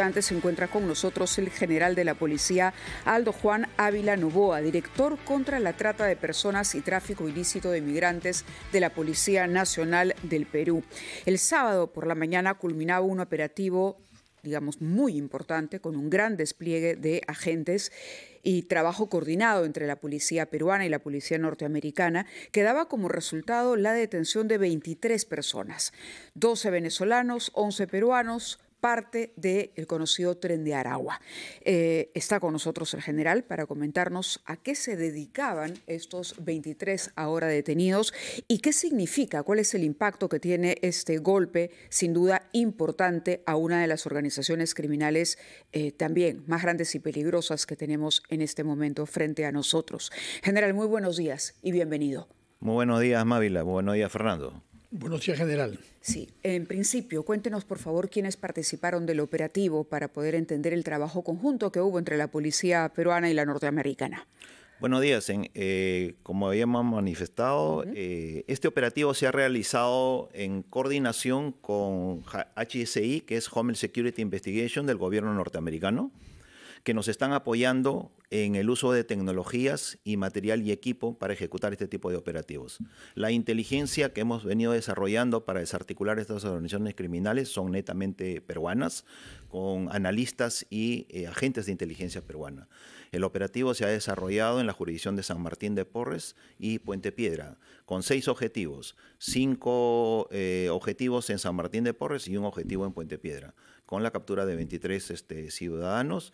antes se encuentra con nosotros el general de la policía, Aldo Juan Ávila Novoa, director contra la trata de personas y tráfico ilícito de migrantes de la Policía Nacional del Perú. El sábado por la mañana culminaba un operativo, digamos, muy importante, con un gran despliegue de agentes y trabajo coordinado entre la policía peruana y la policía norteamericana, que daba como resultado la detención de 23 personas, 12 venezolanos, 11 peruanos, parte del conocido Tren de Aragua. Está con nosotros el general para comentarnos a qué se dedicaban estos 23 ahora detenidos y qué significa, cuál es el impacto que tiene este golpe, sin duda importante, a una de las organizaciones criminales también más grandes y peligrosas que tenemos en este momento frente a nosotros. General, muy buenos días y bienvenido. Muy buenos días, Mávila. Muy buenos días, Fernando. Buenos días, general. Sí, en principio, cuéntenos por favor quiénes participaron del operativo para poder entender el trabajo conjunto que hubo entre la policía peruana y la norteamericana. Buenos días. Como habíamos manifestado, este operativo se ha realizado en coordinación con HSI, que es Homeland Security Investigation del gobierno norteamericano, que nos están apoyando en el uso de tecnologías y material y equipo para ejecutar este tipo de operativos. La inteligencia que hemos venido desarrollando para desarticular estas organizaciones criminales son netamente peruanas, con analistas y agentes de inteligencia peruana. El operativo se ha desarrollado en la jurisdicción de San Martín de Porres y Puente Piedra, con 6 objetivos, 5 objetivos en San Martín de Porres y un objetivo en Puente Piedra, con la captura de 23 ciudadanos,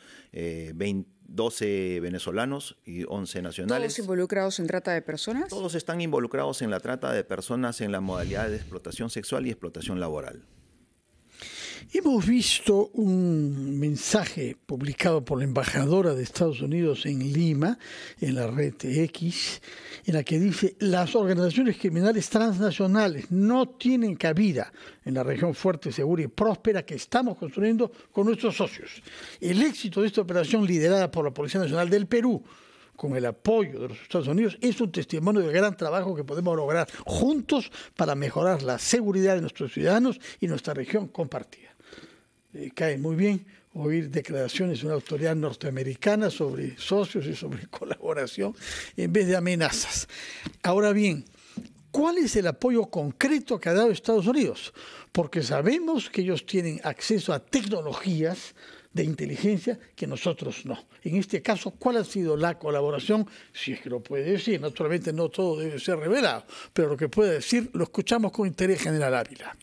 12 venezolanos y 11 nacionales. ¿Todos involucrados en trata de personas? Todos están involucrados en la trata de personas en la modalidad de explotación sexual y explotación laboral. Hemos visto un mensaje publicado por la embajadora de Estados Unidos en Lima, en la red X, en la que dice: las organizaciones criminales transnacionales no tienen cabida en la región fuerte, segura y próspera que estamos construyendo con nuestros socios. El éxito de esta operación, liderada por la Policía Nacional del Perú, con el apoyo de los Estados Unidos, es un testimonio del gran trabajo que podemos lograr juntos para mejorar la seguridad de nuestros ciudadanos y nuestra región compartida. Cae muy bien oír declaraciones de una autoridad norteamericana sobre socios y sobre colaboración en vez de amenazas. Ahora bien, ¿cuál es el apoyo concreto que ha dado Estados Unidos? Porque sabemos que ellos tienen acceso a tecnologías de inteligencia que nosotros no. En este caso, ¿cuál ha sido la colaboración? Si es que lo puede decir, naturalmente no todo debe ser revelado, pero lo que puede decir lo escuchamos con interés, general Ávila.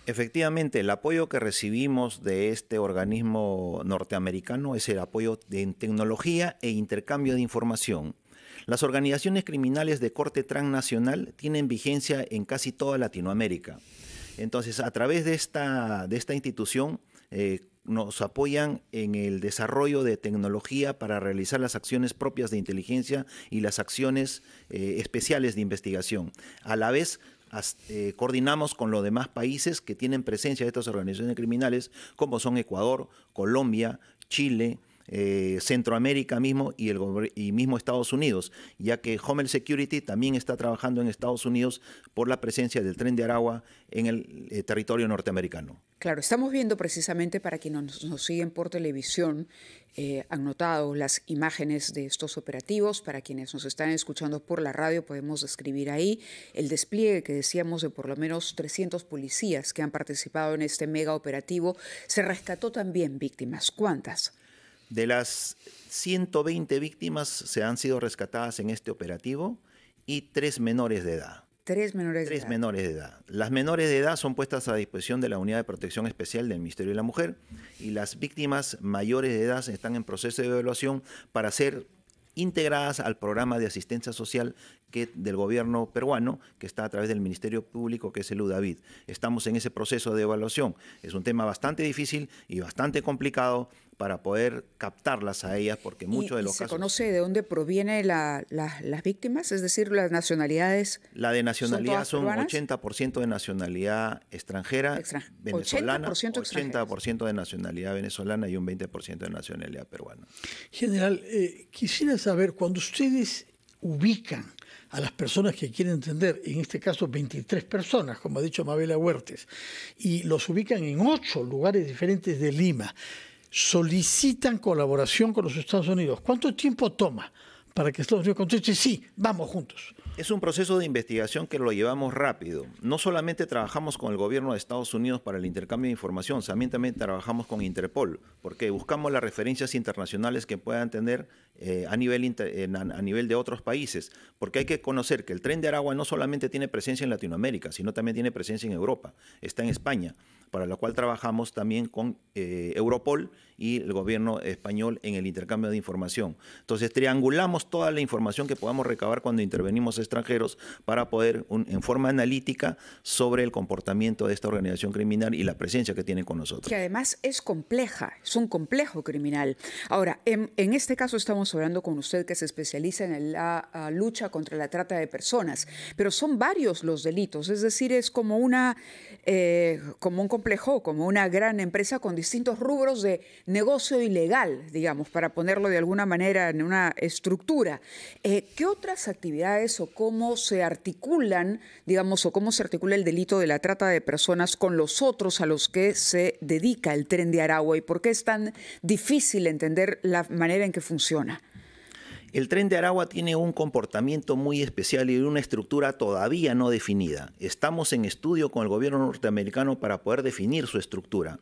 Efectivamente, el apoyo que recibimos de este organismo norteamericano es el apoyo en tecnología e intercambio de información. Las organizaciones criminales de corte transnacional tienen vigencia en casi toda Latinoamérica. Entonces, a través de esta institución, nos apoyan en el desarrollo de tecnología para realizar las acciones propias de inteligencia y las acciones especiales de investigación. A la vez, coordinamos con los demás países que tienen presencia de estas organizaciones criminales, como son Ecuador, Colombia, Chile, Centroamérica mismo y mismo Estados Unidos, ya que Homeland Security también está trabajando en Estados Unidos por la presencia del Tren de Aragua en el territorio norteamericano. Claro, estamos viendo precisamente, para quienes nos siguen por televisión, han notado las imágenes de estos operativos. Para quienes nos están escuchando por la radio, podemos describir ahí el despliegue que decíamos de por lo menos 300 policías que han participado en este mega operativo. Se rescató también víctimas. ¿Cuántas? De las 120 víctimas se han sido rescatadas en este operativo y 3 menores de edad. 3 menores de edad. 3 menores de edad. Las menores de edad son puestas a disposición de la Unidad de Protección Especial del Ministerio de la Mujer y las víctimas mayores de edad están en proceso de evaluación para ser integradas al programa de asistencia social del gobierno peruano, que está a través del Ministerio Público, que es el UDAVID. Estamos en ese proceso de evaluación. Es un tema bastante difícil y bastante complicado para poder captarlas a ellas, porque muchos de los casos... ¿Se conoce de dónde provienen las víctimas? Es decir, las nacionalidades. La de nacionalidad son 80% de nacionalidad extranjera, venezolana, 80% de nacionalidad venezolana y un 20% de nacionalidad peruana. General, quisiera saber, cuando ustedes ubican a las personas que quieren entender, en este caso 23 personas, como ha dicho Mabela Huertes, y los ubican en 8 lugares diferentes de Lima, solicitan colaboración con los Estados Unidos. ¿Cuánto tiempo toma para que Estados Unidos conteste sí, vamos juntos? Es un proceso de investigación que lo llevamos rápido. No solamente trabajamos con el gobierno de Estados Unidos para el intercambio de información, también trabajamos con Interpol, porque buscamos las referencias internacionales que puedan tener a nivel de otros países, porque hay que conocer que el Tren de Aragua no solamente tiene presencia en Latinoamérica, sino también tiene presencia en Europa, está en España, para lo cual trabajamos también con Europol y el gobierno español en el intercambio de información. Entonces triangulamos toda la información que podamos recabar cuando intervenimos extranjeros para poder, en forma analítica, sobre el comportamiento de esta organización criminal y la presencia que tiene con nosotros. Que además es compleja, es un complejo criminal. Ahora, en este caso estamos hablando con usted que se especializa en la lucha contra la trata de personas, pero son varios los delitos, es decir, es como como un complejo, como una gran empresa con distintos rubros de negocio ilegal, digamos, para ponerlo de alguna manera en una estructura. ¿Qué otras actividades o cómo se articulan, digamos, o cómo se articula el delito de la trata de personas con los otros a los que se dedica el Tren de Aragua y por qué es tan difícil entender la manera en que funciona? El Tren de Aragua tiene un comportamiento muy especial y una estructura todavía no definida. Estamos en estudio con el gobierno norteamericano para poder definir su estructura.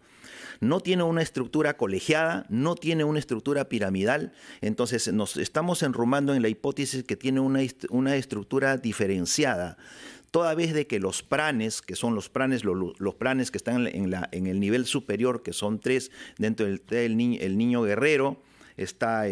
No tiene una estructura colegiada, no tiene una estructura piramidal, entonces nos estamos enrumando en la hipótesis que tiene una estructura diferenciada. Toda vez de que los planes, que son los planes que están en el nivel superior, que son 3 dentro del niño guerrero, está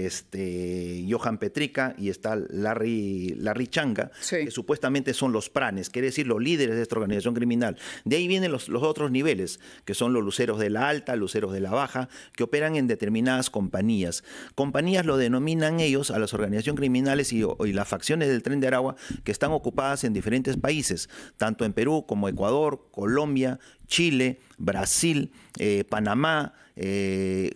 Johan Petrica y está Larry Changa, sí, que supuestamente son los pranes, quiere decir los líderes de esta organización criminal. De ahí vienen los otros niveles, que son los luceros de la alta, luceros de la baja, que operan en determinadas compañías. Compañías lo denominan ellos a las organizaciones criminales y las facciones del Tren de Aragua que están ocupadas en diferentes países, tanto en Perú como Ecuador, Colombia, Chile, Brasil, Panamá,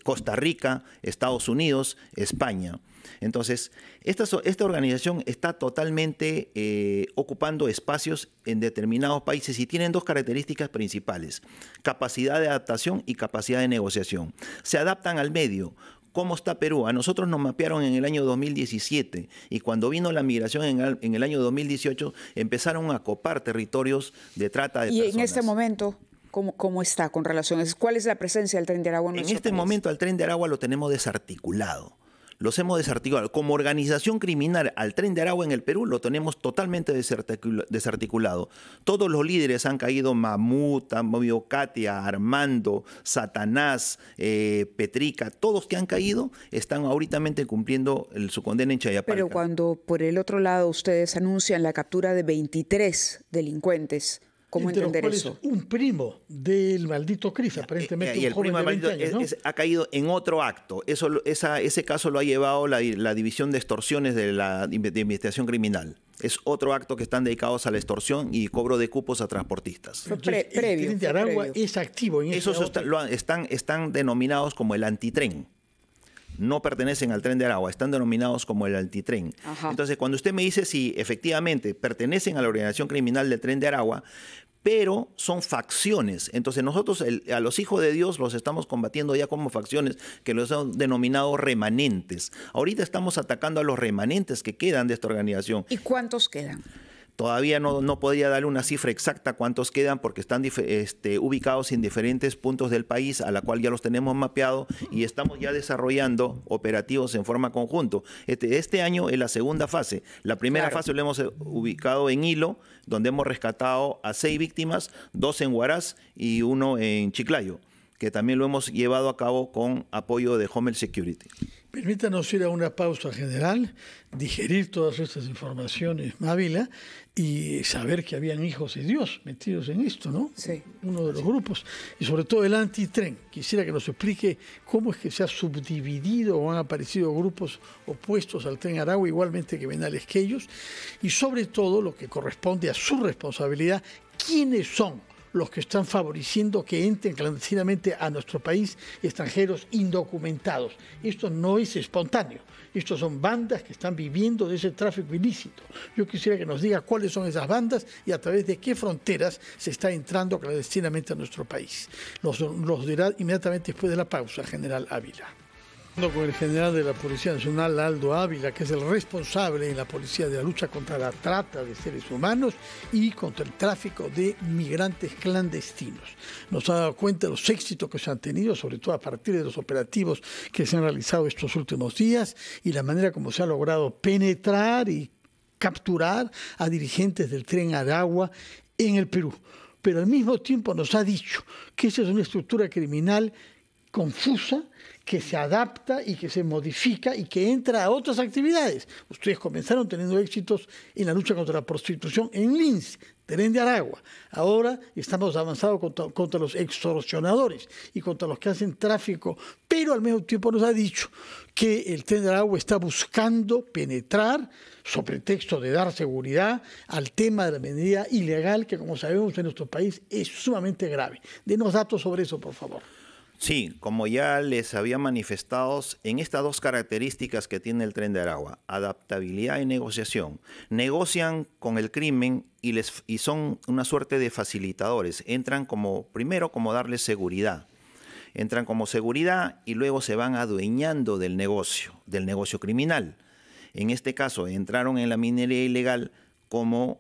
Costa Rica, Estados Unidos, España. Entonces, esta organización está totalmente ocupando espacios en determinados países y tienen 2 características principales: capacidad de adaptación y capacidad de negociación. Se adaptan al medio. ¿Cómo está Perú? A nosotros nos mapearon en el año 2017 y cuando vino la migración en el año 2018 empezaron a copar territorios de trata de personas. Y en este momento, ¿cómo está con relaciones? ¿Cuál es la presencia del Tren de Aragua en nuestro país? En este momento al Tren de Aragua lo tenemos desarticulado. Los hemos desarticulado. Como organización criminal al Tren de Aragua en el Perú lo tenemos totalmente desarticulado. Todos los líderes han caído: Mamut, Katia, Armando, Satanás, Petrica, todos que han caído están ahorita cumpliendo su condena en Chayapalca. Pero cuando por el otro lado ustedes anuncian la captura de 23 delincuentes, ¿cómo entender eso? Un primo del maldito Cris, aparentemente y el un joven primo de 20 años, ¿no? ha caído en otro acto. Ese caso lo ha llevado la División de Extorsiones de investigación criminal. Es otro acto que están dedicados a la extorsión y cobro de cupos a transportistas. El Tren de Aragua es activo en esos están denominados como el antitren. No pertenecen al Tren de Aragua, están denominados como el antitren. Ajá. Entonces, cuando usted me dice si efectivamente pertenecen a la organización criminal del Tren de Aragua, pero son facciones. Entonces nosotros a los hijos de Dios los estamos combatiendo ya como facciones que los han denominado remanentes. Ahorita estamos atacando a los remanentes que quedan de esta organización. ¿Y cuántos quedan? Todavía no podría darle una cifra exacta cuántos quedan porque están ubicados en diferentes puntos del país a la cual ya los tenemos mapeado y estamos ya desarrollando operativos en forma conjunto. Este año es la segunda fase. La primera fase lo hemos ubicado en Hilo, donde hemos rescatado a 6 víctimas, 2 en Huaraz y 1 en Chiclayo, que también lo hemos llevado a cabo con apoyo de Homeland Security. Permítanos ir a una pausa general, digerir todas estas informaciones, Mávila, y saber que habían hijos de Dios metidos en esto, ¿no? Sí. Uno de los grupos, y sobre todo el antitren. Quisiera que nos explique cómo es que se ha subdividido o han aparecido grupos opuestos al Tren Aragua, igualmente que Venales que ellos, y sobre todo lo que corresponde a su responsabilidad, quiénes son los que están favoreciendo que entren clandestinamente a nuestro país extranjeros indocumentados. Esto no es espontáneo. Estos son bandas que están viviendo de ese tráfico ilícito. Yo quisiera que nos diga cuáles son esas bandas y a través de qué fronteras se está entrando clandestinamente a nuestro país. Los dirá inmediatamente después de la pausa, general Ávila. Con el general de la Policía Nacional, Aldo Ávila, que es el responsable en la policía de la lucha contra la trata de seres humanos y contra el tráfico de migrantes clandestinos. Nos ha dado cuenta de los éxitos que se han tenido, sobre todo a partir de los operativos que se han realizado estos últimos días y la manera como se ha logrado penetrar y capturar a dirigentes del Tren Aragua en el Perú. Pero al mismo tiempo nos ha dicho que esa es una estructura criminal confusa, que se adapta y que se modifica y que entra a otras actividades. Ustedes comenzaron teniendo éxitos en la lucha contra la prostitución en Lince, Tren de Aragua. Ahora estamos avanzados contra los extorsionadores y contra los que hacen tráfico, pero al mismo tiempo nos ha dicho que el Tren de Aragua está buscando penetrar, sobre pretexto de dar seguridad, al tema de la minería ilegal, que como sabemos en nuestro país es sumamente grave. Denos datos sobre eso, por favor. Sí, como ya les había manifestado, en estas dos características que tiene el Tren de Aragua, adaptabilidad y negociación, negocian con el crimen y son una suerte de facilitadores. Entran primero como darles seguridad. Entran como seguridad y luego se van adueñando del negocio criminal. En este caso, entraron en la minería ilegal como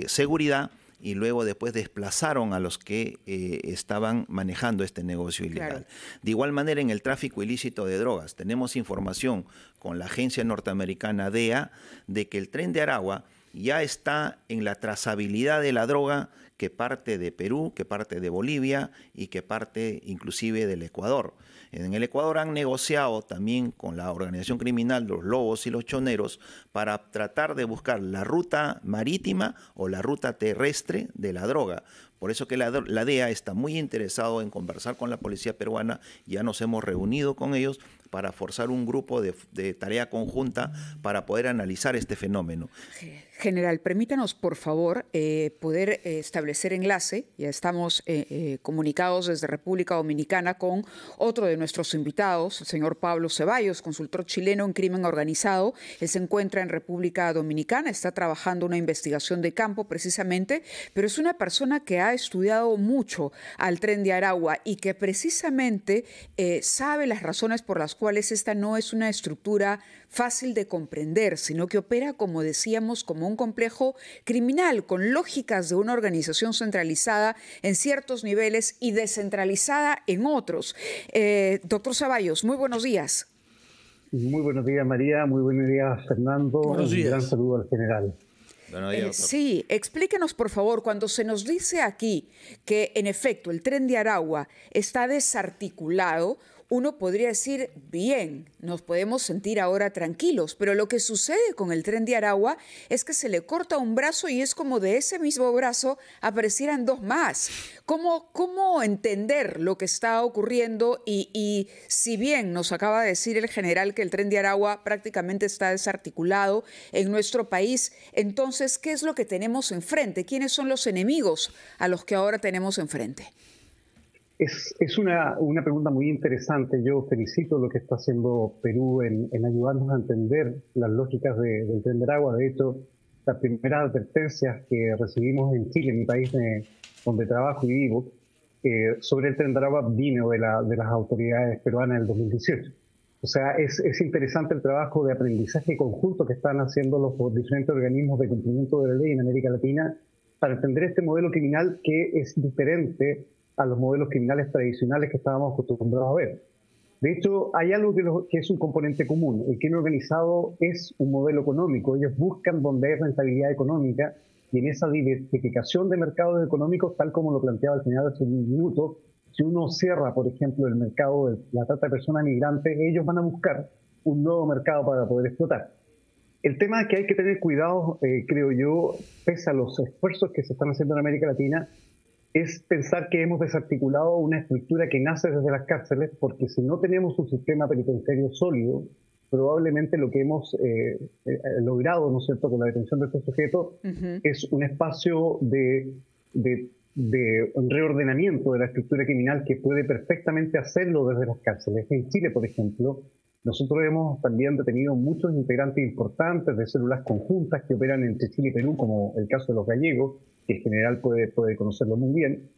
seguridad, y luego después desplazaron a los que estaban manejando este negocio ilegal. Claro. De igual manera, en el tráfico ilícito de drogas, tenemos información con la agencia norteamericana DEA de que el Tren de Aragua ya está en la trazabilidad de la droga que parte de Perú, que parte de Bolivia y que parte inclusive del Ecuador. En el Ecuador han negociado también con la organización criminal, los Lobos y los Choneros, para tratar de buscar la ruta marítima o la ruta terrestre de la droga. Por eso que la DEA está muy interesado en conversar con la policía peruana. Ya nos hemos reunido con ellos para forzar un grupo de tarea conjunta para poder analizar este fenómeno. General, permítanos, por favor, poder establecer enlace. Ya estamos comunicados desde República Dominicana con otro de nuestros invitados, el señor Pablo Ceballos, consultor chileno en crimen organizado. Él se encuentra en República Dominicana, está trabajando una investigación de campo precisamente, pero es una persona que ha estudiado mucho al Tren de Aragua y que precisamente sabe las razones por las cuales esta no es una estructura fácil de comprender, sino que opera, como decíamos, como un complejo criminal, con lógicas de una organización centralizada en ciertos niveles y descentralizada en otros. Doctor Ceballos, muy buenos días. Muy buenos días, María. Muy buenos días, Fernando. Buenos días. Un gran saludo al general. Sí, explíquenos, por favor, cuando se nos dice aquí que, en efecto, el Tren de Aragua está desarticulado, uno podría decir, bien, nos podemos sentir ahora tranquilos, pero lo que sucede con el Tren de Aragua es que se le corta un brazo y es como de ese mismo brazo aparecieran dos más. ¿Cómo entender lo que está ocurriendo? Y si bien nos acaba de decir el general que el Tren de Aragua prácticamente está desarticulado en nuestro país, entonces, ¿qué es lo que tenemos enfrente? ¿Quiénes son los enemigos a los que ahora tenemos enfrente? Es una pregunta muy interesante. Yo felicito lo que está haciendo Perú en ayudarnos a entender las lógicas del Tren de Aragua. De hecho, las primeras advertencias que recibimos en Chile, mi país donde trabajo y vivo, sobre el Tren de Aragua vino de las autoridades peruanas en el 2018. O sea, es interesante el trabajo de aprendizaje conjunto que están haciendo los diferentes organismos de cumplimiento de la ley en América Latina para entender este modelo criminal que es diferente a los modelos criminales tradicionales que estábamos acostumbrados a ver. De hecho, hay algo que es un componente común. El crimen organizado es un modelo económico. Ellos buscan donde hay rentabilidad económica y en esa diversificación de mercados económicos, tal como lo planteaba el señor hace un minuto, si uno cierra, por ejemplo, el mercado de la trata de personas migrantes, ellos van a buscar un nuevo mercado para poder explotar. El tema que hay que tener cuidado, creo yo, pese a los esfuerzos que se están haciendo en América Latina, es pensar que hemos desarticulado una estructura que nace desde las cárceles, porque si no tenemos un sistema penitenciario sólido, probablemente lo que hemos logrado, ¿no es cierto?, con la detención de este sujeto, es un espacio de reordenamiento de la estructura criminal que puede perfectamente hacerlo desde las cárceles. En Chile, por ejemplo, nosotros hemos también detenido muchos integrantes importantes de células conjuntas que operan entre Chile y Perú, como el caso de los gallegos, que en general puede conocerlo muy bien.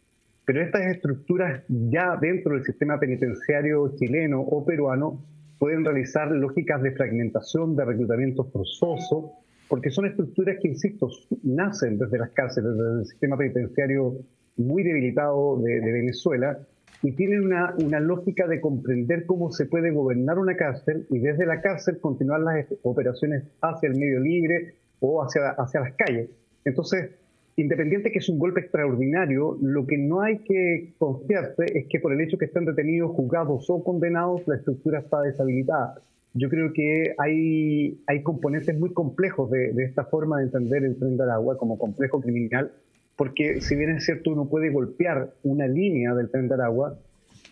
Pero estas estructuras ya dentro del sistema penitenciario chileno o peruano pueden realizar lógicas de fragmentación, de reclutamiento forzoso, porque son estructuras que, insisto, nacen desde las cárceles, desde el sistema penitenciario muy debilitado de Venezuela, y tienen una lógica de comprender cómo se puede gobernar una cárcel y desde la cárcel continuar las operaciones hacia el medio libre o hacia las calles. Entonces, independiente que es un golpe extraordinario, lo que no hay que confiarse es que por el hecho que estén detenidos, juzgados o condenados, la estructura está deshabilitada. Yo creo que hay componentes muy complejos de esta forma de entender el Tren de Aragua como complejo criminal, porque si bien es cierto uno puede golpear una línea del Tren de Aragua,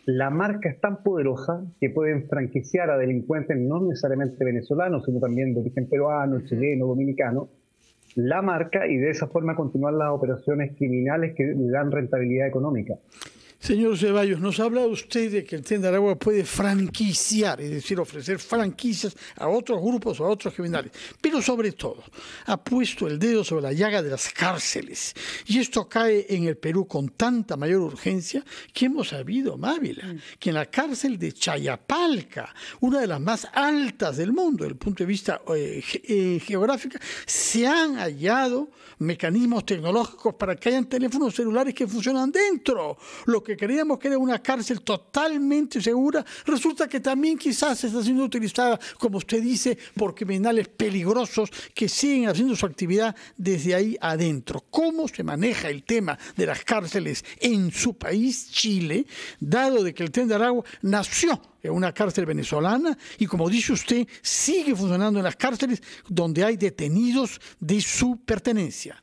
la marca es tan poderosa que pueden franquiciar a delincuentes no necesariamente venezolanos, sino también de origen peruano, chileno, dominicano, la marca, y de esa forma continuar las operaciones criminales que le dan rentabilidad económica. Señor Ceballos, nos habla usted de que el Tren de Aragua puede franquiciar, es decir, ofrecer franquicias a otros grupos o a otros criminales, pero sobre todo ha puesto el dedo sobre la llaga de las cárceles. Y esto cae en el Perú con tanta mayor urgencia que hemos sabido, Mávila, que en la cárcel de Chayapalca, una de las más altas del mundo desde el punto de vista geográfico, se han hallado mecanismos tecnológicos para que hayan teléfonos celulares que funcionan dentro. Lo que creíamos que era una cárcel totalmente segura, resulta que también quizás está siendo utilizada, como usted dice, por criminales peligrosos que siguen haciendo su actividad desde ahí adentro. ¿Cómo se maneja el tema de las cárceles en su país, Chile, dado de que el Tren de Aragua nació en una cárcel venezolana y, como dice usted, sigue funcionando en las cárceles donde hay detenidos de su pertenencia?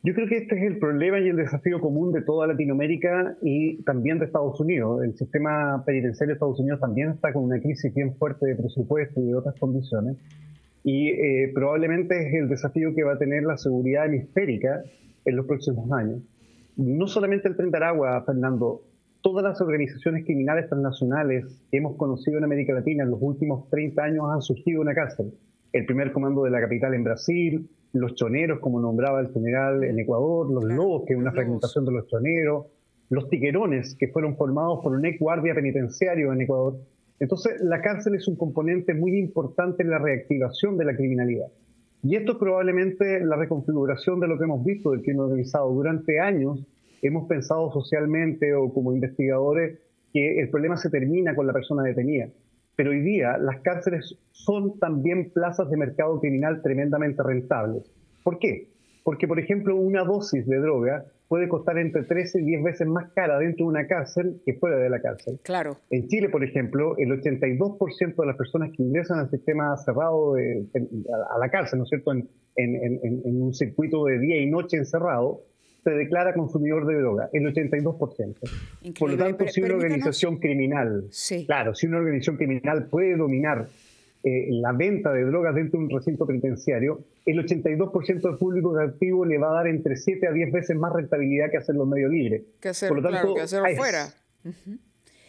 Yo creo que este es el problema y el desafío común de toda Latinoamérica y también de Estados Unidos. El sistema penitenciario de Estados Unidos también está con una crisis bien fuerte de presupuesto y de otras condiciones. Y probablemente es el desafío que va a tener la seguridad hemisférica en los próximos años. No solamente el Tren de Aragua, Fernando, todas las organizaciones criminales transnacionales que hemos conocido en América Latina en los últimos 30 años han surgido en una cárcel. El primer comando de la capital en Brasil, los choneros, como nombraba el general en Ecuador, los lobos, que es una fragmentación de los choneros, los tiguerones, que fueron formados por un ex guardia penitenciario en Ecuador. Entonces, la cárcel es un componente muy importante en la reactivación de la criminalidad. Y esto es probablemente la reconfiguración de lo que hemos visto del crimen organizado. Durante años hemos pensado socialmente o como investigadores que el problema se termina con la persona detenida. Pero hoy día las cárceles son también plazas de mercado criminal tremendamente rentables. ¿Por qué? Porque, por ejemplo, una dosis de droga puede costar entre 13 y 10 veces más cara dentro de una cárcel que fuera de la cárcel. Claro. En Chile, por ejemplo, el 82% de las personas que ingresan al sistema cerrado, a la cárcel, ¿no es cierto?, en un circuito de día y noche encerrado, se declara consumidor de droga, el 82%. Increíble. Por lo tanto, si una organización criminal, sí. Claro, si una organización criminal puede dominar la venta de drogas dentro de un recinto penitenciario, el 82% del público activo le va a dar entre 7 a 10 veces más rentabilidad que hacerlo en medio libre. Que hacerlo, por lo tanto, claro, que hacerlo fuera.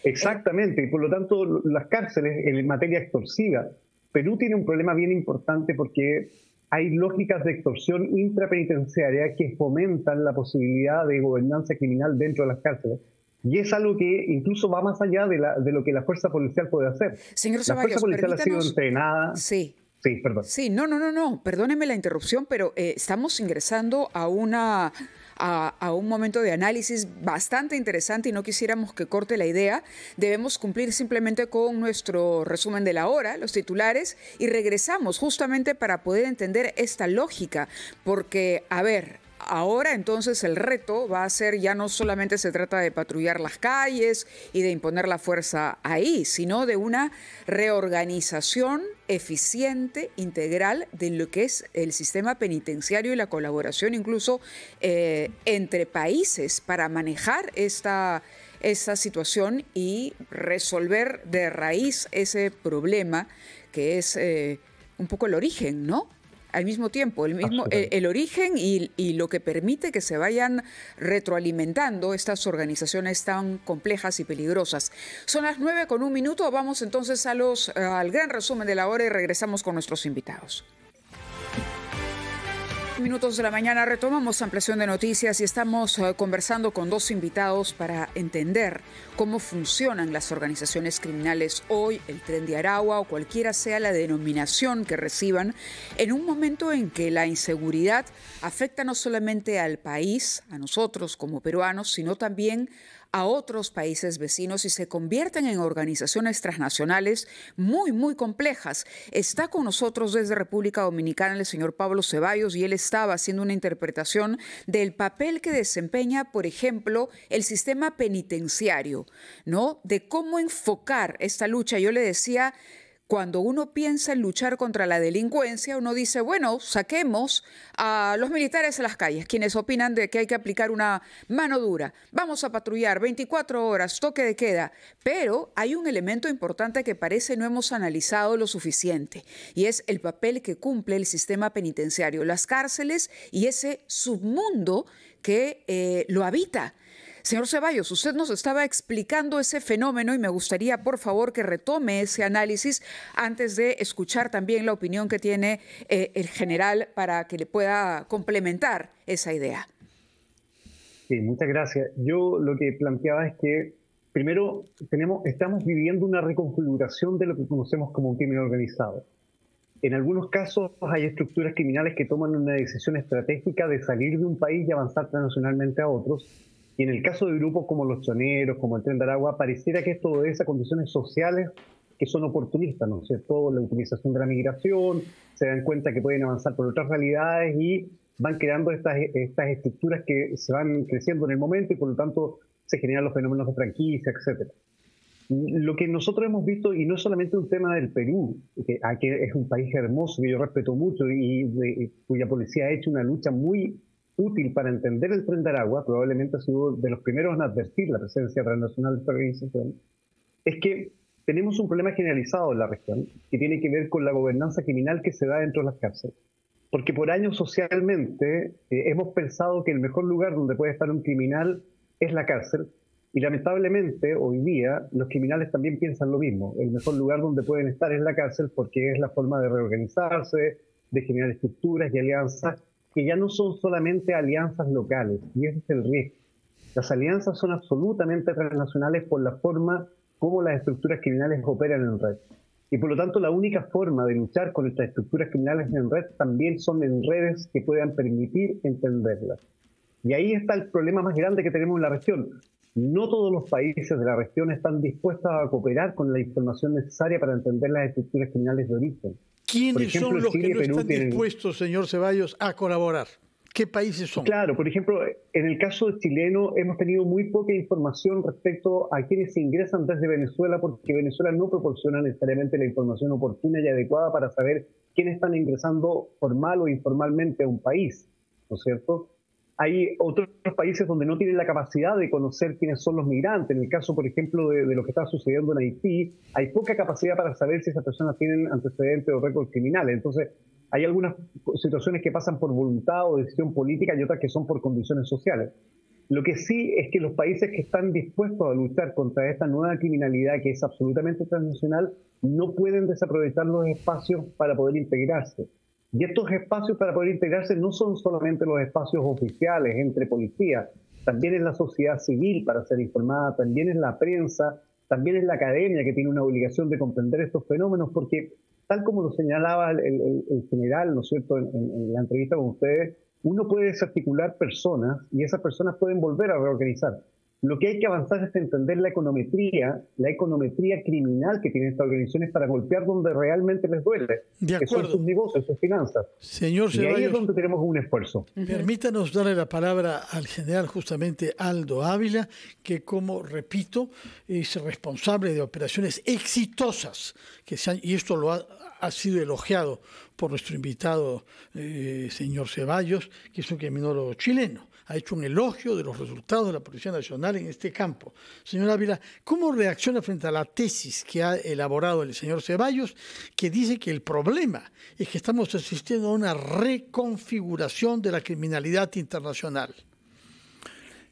Exactamente, y por lo tanto las cárceles en materia extorsiva, Perú tiene un problema bien importante porque hay lógicas de extorsión intrapenitenciaria que fomentan la posibilidad de gobernanza criminal dentro de las cárceles. Y es algo que incluso va más allá de lo que la fuerza policial puede hacer. Señor la Ceballos, fuerza policial ha sido entrenada. Sí. Sí, perdón. Sí, no. Perdóneme la interrupción, pero estamos ingresando a un momento de análisis bastante interesante y no quisiéramos que corte la idea. Debemos cumplir simplemente con nuestro resumen de la hora, los titulares, y regresamos justamente para poder entender esta lógica. Porque, a ver, ahora entonces el reto va a ser, ya no solamente se trata de patrullar las calles y de imponer la fuerza ahí, sino de una reorganización eficiente, integral de lo que es el sistema penitenciario y la colaboración incluso entre países para manejar esta situación y resolver de raíz ese problema que es un poco el origen, ¿no? al mismo tiempo, el origen y lo que permite que se vayan retroalimentando estas organizaciones tan complejas y peligrosas. Son las 9:01. Vamos entonces al gran resumen de la hora y regresamos con nuestros invitados. Minutos de la mañana, retomamos ampliación de noticias y estamos conversando con dos invitados para entender cómo funcionan las organizaciones criminales hoy, el Tren de Aragua o cualquiera sea la denominación que reciban, en un momento en que la inseguridad afecta no solamente al país, a nosotros como peruanos, sino también a otros países vecinos y se convierten en organizaciones transnacionales muy, muy complejas. Está con nosotros desde República Dominicana el señor Pablo Ceballos y él estaba haciendo una interpretación del papel que desempeña, por ejemplo, el sistema penitenciario, ¿no? De cómo enfocar esta lucha. Yo le decía, cuando uno piensa en luchar contra la delincuencia, uno dice, bueno, saquemos a los militares a las calles, quienes opinan de que hay que aplicar una mano dura. Vamos a patrullar 24 horas, toque de queda. Pero hay un elemento importante que parece no hemos analizado lo suficiente, y es el papel que cumple el sistema penitenciario, las cárceles y ese submundo que lo habita. Señor Ceballos, usted nos estaba explicando ese fenómeno y me gustaría, por favor, que retome ese análisis antes de escuchar también la opinión que tiene el general para que le pueda complementar esa idea. Sí, muchas gracias. Yo lo que planteaba es que, primero, estamos viviendo una reconfiguración de lo que conocemos como un crimen organizado. En algunos casos hay estructuras criminales que toman una decisión estratégica de salir de un país y avanzar transnacionalmente a otros. Y en el caso de grupos como los choneros, como el Tren de Aragua, pareciera que esto obedece a condiciones sociales que son oportunistas, ¿no es cierto? La utilización de la migración, se dan cuenta que pueden avanzar por otras realidades y van creando estas estructuras que se van creciendo en el momento y por lo tanto se generan los fenómenos de franquicia, etc. Lo que nosotros hemos visto, y no es solamente un tema del Perú, que es un país hermoso que yo respeto mucho y cuya policía ha hecho una lucha muy útil para entender el Tren de Aragua, probablemente ha sido de los primeros en advertir la presencia transnacional de esta organización, es que tenemos un problema generalizado en la región que tiene que ver con la gobernanza criminal que se da dentro de las cárceles. Porque por años socialmente hemos pensado que el mejor lugar donde puede estar un criminal es la cárcel, y lamentablemente hoy día los criminales también piensan lo mismo. El mejor lugar donde pueden estar es la cárcel porque es la forma de reorganizarse, de generar estructuras y alianzas que ya no son solamente alianzas locales, y ese es el riesgo. Las alianzas son absolutamente transnacionales por la forma como las estructuras criminales operan en red. Y por lo tanto la única forma de luchar con estas estructuras criminales en red también son en redes que puedan permitir entenderlas. Y ahí está el problema más grande que tenemos en la región. No todos los países de la región están dispuestos a cooperar con la información necesaria para entender las estructuras criminales de origen. ¿Quiénes son los que no están dispuestos, señor Ceballos, a colaborar? ¿Qué países son? Claro, por ejemplo, en el caso chileno hemos tenido muy poca información respecto a quienes ingresan desde Venezuela, porque Venezuela no proporciona necesariamente la información oportuna y adecuada para saber quiénes están ingresando formal o informalmente a un país, ¿no es cierto? Hay otros países donde no tienen la capacidad de conocer quiénes son los migrantes. En el caso, por ejemplo, de lo que está sucediendo en Haití, hay poca capacidad para saber si esas personas tienen antecedentes o récords criminales. Entonces, hay algunas situaciones que pasan por voluntad o decisión política y otras que son por condiciones sociales. Lo que sí es que los países que están dispuestos a luchar contra esta nueva criminalidad que es absolutamente transnacional no pueden desaprovechar los espacios para poder integrarse. Y estos espacios para poder integrarse no son solamente los espacios oficiales entre policías, también es la sociedad civil para ser informada, también es la prensa, también es la academia que tiene una obligación de comprender estos fenómenos, porque tal como lo señalaba el general, ¿no es cierto?, en la entrevista con ustedes, uno puede desarticular personas y esas personas pueden volver a reorganizar. Lo que hay que avanzar es entender la econometría criminal que tienen estas organizaciones para golpear donde realmente les duele, que son sus negocios, sus finanzas. Señor Ceballos, y ahí es donde tenemos un esfuerzo. Permítanos darle la palabra al general justamente Aldo Ávila, que como repito, es responsable de operaciones exitosas, y esto lo ha sido elogiado por nuestro invitado, señor Ceballos, que es un criminólogo chileno. ha hecho un elogio de los resultados de la Policía Nacional en este campo. Señor Ávila, ¿cómo reacciona frente a la tesis que ha elaborado el señor Ceballos, que dice que el problema es que estamos asistiendo a una reconfiguración de la criminalidad internacional?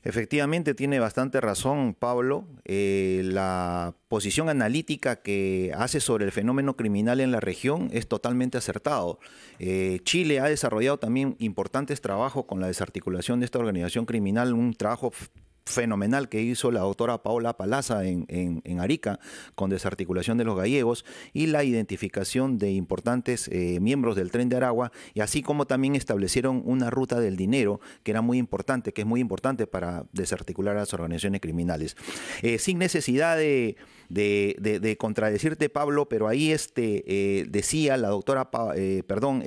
Efectivamente, tiene bastante razón Pablo. La posición analítica que hace sobre el fenómeno criminal en la región es totalmente acertado. Chile ha desarrollado también importantes trabajos con la desarticulación de esta organización criminal, un trabajo fenomenal que hizo la doctora Paola Palaza en Arica con desarticulación de los gallegos y la identificación de importantes miembros del Tren de Aragua, y así como también establecieron una ruta del dinero que era muy importante, que es muy importante para desarticular a las organizaciones criminales. Sin necesidad de contradecirte, Pablo, pero ahí decía la doctora,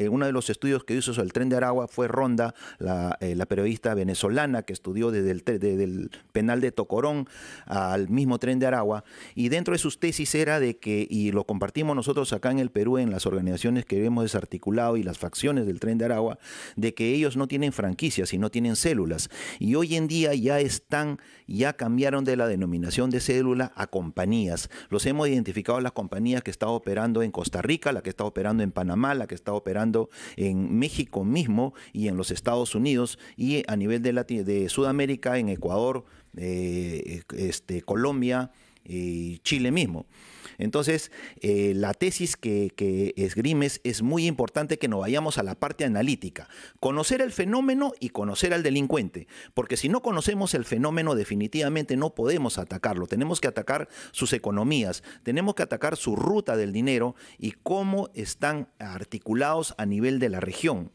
uno de los estudios que hizo sobre el Tren de Aragua fue Ronda, la periodista venezolana que estudió desde el penal de Tocorón al mismo Tren de Aragua, y dentro de sus tesis era de que, y lo compartimos nosotros acá en el Perú en las organizaciones que hemos desarticulado y las facciones del Tren de Aragua, de que ellos no tienen franquicias, sino tienen células, y hoy en día ya cambiaron de la denominación de célula a compañías. Los hemos identificado las compañías que están operando en Costa Rica, la que está operando en Panamá, la que está operando en México mismo y en los Estados Unidos, y a nivel de Sudamérica, en Ecuador, Colombia y Chile mismo. Entonces, la tesis que esgrimes es muy importante, que nos vayamos a la parte analítica. Conocer el fenómeno y conocer al delincuente, porque si no conocemos el fenómeno definitivamente no podemos atacarlo. Tenemos que atacar sus economías, tenemos que atacar su ruta del dinero y cómo están articulados a nivel de la región.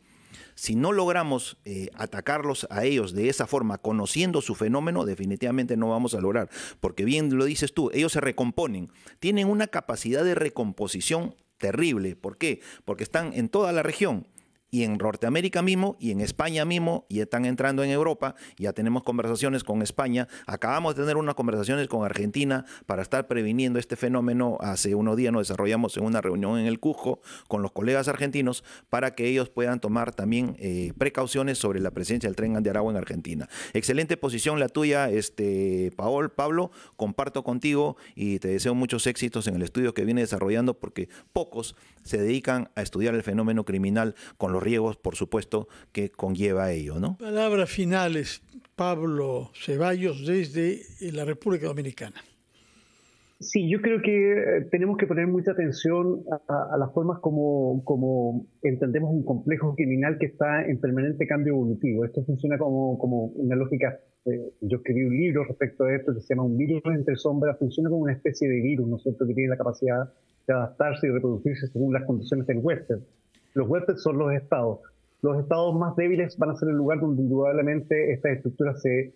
Si no logramos atacarlos a ellos de esa forma, conociendo su fenómeno, definitivamente no vamos a lograr. Porque bien lo dices tú, ellos se recomponen. Tienen una capacidad de recomposición terrible. ¿Por qué? Porque están en toda la región. Y en Norteamérica mismo, y en España mismo, y están entrando en Europa. Ya tenemos conversaciones con España. Acabamos de tener unas conversaciones con Argentina para estar previniendo este fenómeno. Hace unos días nos desarrollamos en una reunión en el Cusco con los colegas argentinos para que ellos puedan tomar también precauciones sobre la presencia del Tren de Aragua en Argentina. Excelente posición la tuya, Pablo. Comparto contigo y te deseo muchos éxitos en el estudio que viene desarrollando, porque pocos se dedican a estudiar el fenómeno criminal con los riesgos, por supuesto, que conlleva ello, ¿no? Palabras finales, Pablo Ceballos, desde la República Dominicana. Sí, yo creo que tenemos que poner mucha atención a las formas como entendemos un complejo criminal que está en permanente cambio evolutivo. Esto funciona como una lógica. Yo escribí un libro respecto a esto que se llama Un virus entre sombras. Funciona como una especie de virus, ¿no es cierto?, que tiene la capacidad de adaptarse y reproducirse según las condiciones del huésped. Los huéspedes son los estados. Los estados más débiles van a ser el lugar donde indudablemente estas estructuras se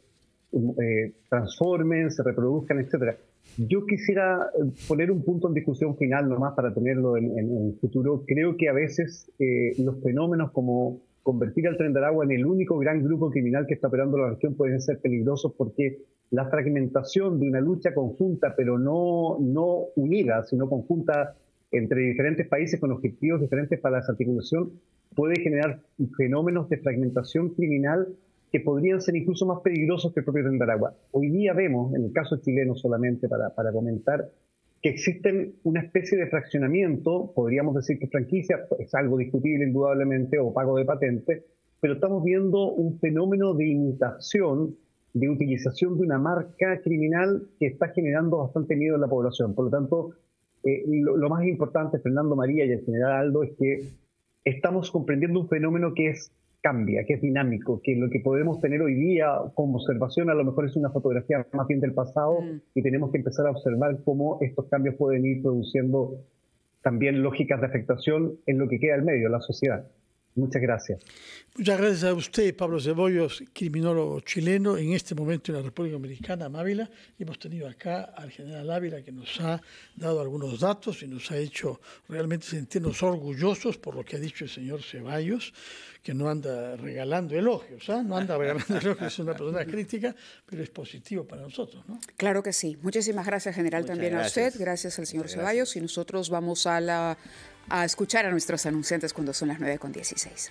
transformen, se reproduzcan, etcétera. Yo quisiera poner un punto en discusión final nomás para tenerlo en el futuro. Creo que a veces los fenómenos como convertir al Tren de Aragua en el único gran grupo criminal que está operando la región pueden ser peligrosos, porque la fragmentación de una lucha conjunta, pero no unida, sino conjunta entre diferentes países con objetivos diferentes para la desarticulación, puede generar fenómenos de fragmentación criminal que podrían ser incluso más peligrosos que el propio Tren de Aragua. Hoy día vemos, en el caso chileno solamente para comentar, que existen una especie de fraccionamiento, podríamos decir que franquicia, es algo discutible indudablemente, o pago de patente, pero estamos viendo un fenómeno de imitación, de utilización de una marca criminal que está generando bastante miedo en la población. Por lo tanto, lo más importante, Fernando, María y el general Aldo, es que estamos comprendiendo un fenómeno que cambia, que es dinámico, que lo que podemos tener hoy día como observación a lo mejor es una fotografía más bien del pasado, y tenemos que empezar a observar cómo estos cambios pueden ir produciendo también lógicas de afectación en lo que queda del medio, la sociedad. Muchas gracias. Muchas gracias a usted, Pablo Ceballos, criminólogo chileno, en este momento en la República Dominicana, Ávila. Hemos tenido acá al general Ávila, que nos ha dado algunos datos y nos ha hecho realmente sentirnos orgullosos por lo que ha dicho el señor Ceballos, que no anda regalando elogios, no anda regalando elogios, es una persona crítica, pero es positivo para nosotros, ¿no? Claro que sí. Muchísimas gracias, general, Muchas también gracias. a usted. Gracias al señor Ceballos. Y nosotros vamos a escuchar a nuestros anunciantes cuando son las 9:16.